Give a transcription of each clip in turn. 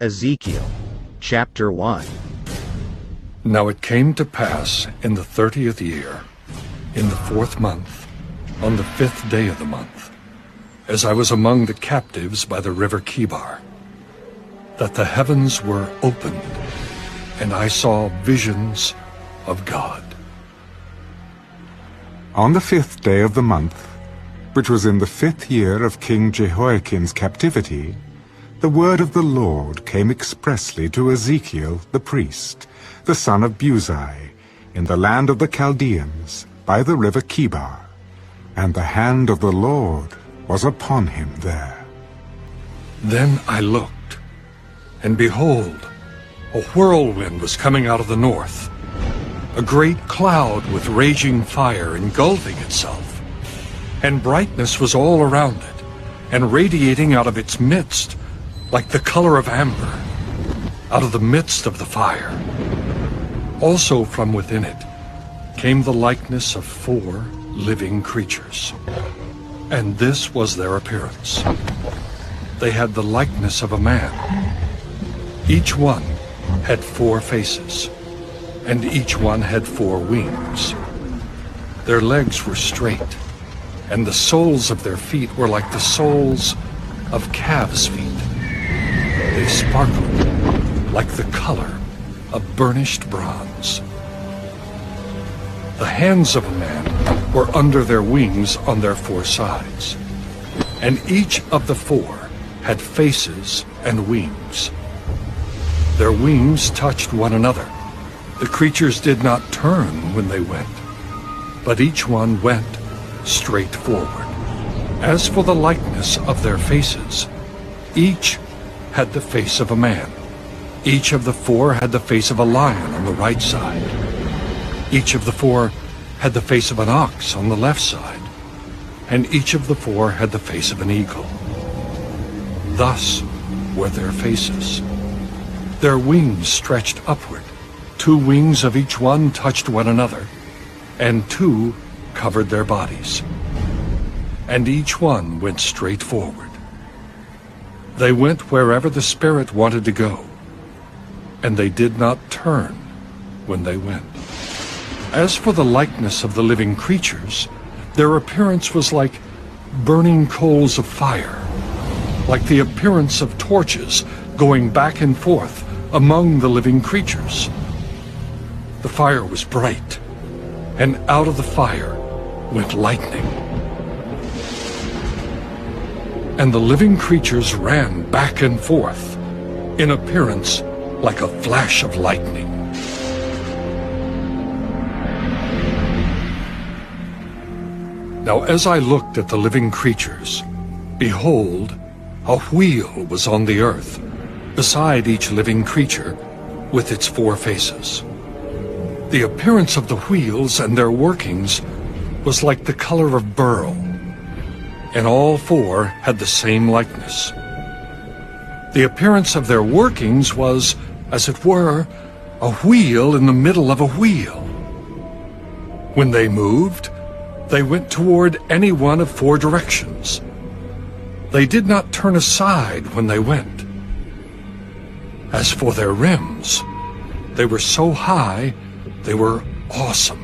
Ezekiel, chapter 1. Now it came to pass in the 30th year, in the 4th month, on the 5th day of the month, as I was among the captives by the river Chebar, that the heavens were opened, and I saw visions of God. On the 5th day of the month, which was in the 5th year of King Jehoiakim's captivity, the word of the Lord came expressly to Ezekiel the priest, the son of Buzi, in the land of the Chaldeans, by the river Chebar, and the hand of the Lord was upon him there. Then I looked, and behold, a whirlwind was coming out of the north, a great cloud with raging fire engulfing itself, and brightness was all around it, and radiating out of its midst, like the color of amber, out of the midst of the fire. Also from within it came the likeness of 4 living creatures. And this was their appearance. They had the likeness of a man. Each one had 4 faces, and each one had 4 wings. Their legs were straight, and the soles of their feet were like the soles of calves' feet. They sparkled like the color of burnished bronze. The hands of a man were under their wings on their 4 sides, and each of the 4 had faces and wings. Their wings touched one another. The creatures did not turn when they went, but each one went straight forward. As for the likeness of their faces, each had the face of a man. Each of the 4 had the face of a lion on the right side. Each of the 4 had the face of an ox on the left side, and each of the 4 had the face of an eagle. Thus were their faces. Their wings stretched upward. 2 wings of each one touched one another, and 2 covered their bodies. And each one went straight forward. They went wherever the Spirit wanted to go, and they did not turn when they went. As for the likeness of the living creatures, their appearance was like burning coals of fire, like the appearance of torches going back and forth among the living creatures. The fire was bright, and out of the fire went lightning. And the living creatures ran back and forth, in appearance like a flash of lightning. Now as I looked at the living creatures, behold, a wheel was on the earth, beside each living creature, with its 4 faces. The appearance of the wheels and their workings was like the color of beryl, and all 4 had the same likeness. The appearance of their workings was, as it were, a wheel in the middle of a wheel. When they moved, they went toward any one of 4 directions. They did not turn aside when they went. As for their rims, they were so high, they were awesome.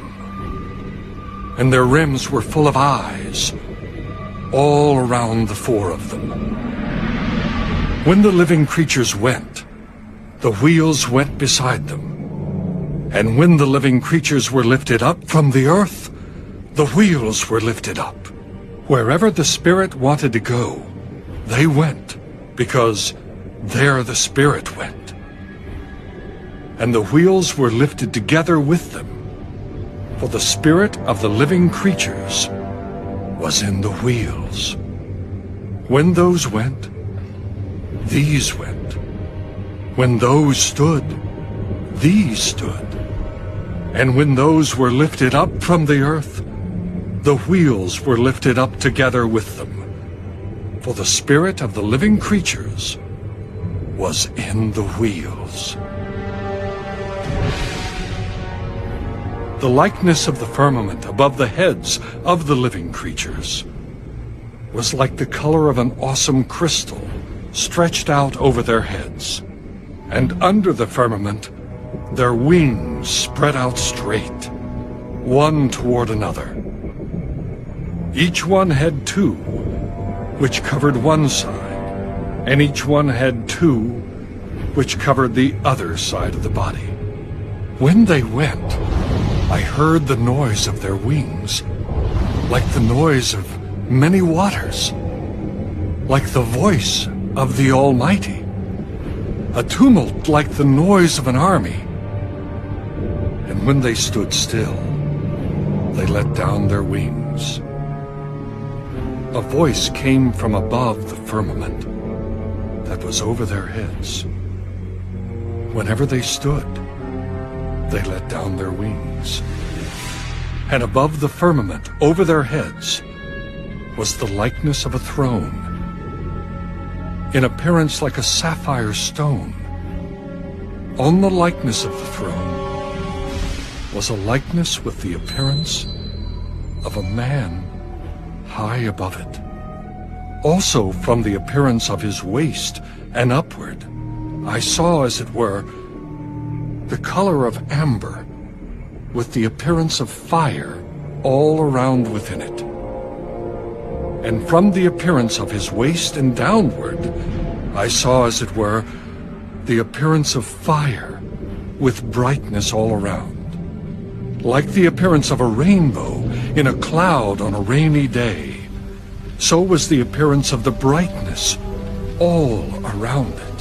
And their rims were full of eyes, all around the 4 of them. When the living creatures went, the wheels went beside them. And when the living creatures were lifted up from the earth, the wheels were lifted up. Wherever the Spirit wanted to go, they went, because there the Spirit went. And the wheels were lifted together with them, for the spirit of the living creatures was in the wheels. When those went, these went. When those stood, these stood. And when those were lifted up from the earth, the wheels were lifted up together with them. For the spirit of the living creatures was in the wheels. The likeness of the firmament above the heads of the living creatures was like the color of an awesome crystal stretched out over their heads. And under the firmament, their wings spread out straight, one toward another. Each one had two, which covered one side, and each one had two, which covered the other side of the body. When they went, I heard the noise of their wings, like the noise of many waters, like the voice of the Almighty, a tumult like the noise of an army. And when they stood still, they let down their wings. A voice came from above the firmament that was over their heads. Whenever they stood, they let down their wings. And above the firmament, over their heads, was the likeness of a throne, in appearance like a sapphire stone. On the likeness of the throne was a likeness with the appearance of a man high above it. Also from the appearance of his waist and upward, I saw, as it were, the color of amber, with the appearance of fire all around within it. And from the appearance of his waist and downward, I saw, as it were, the appearance of fire, with brightness all around, like the appearance of a rainbow in a cloud on a rainy day. So was the appearance of the brightness all around it.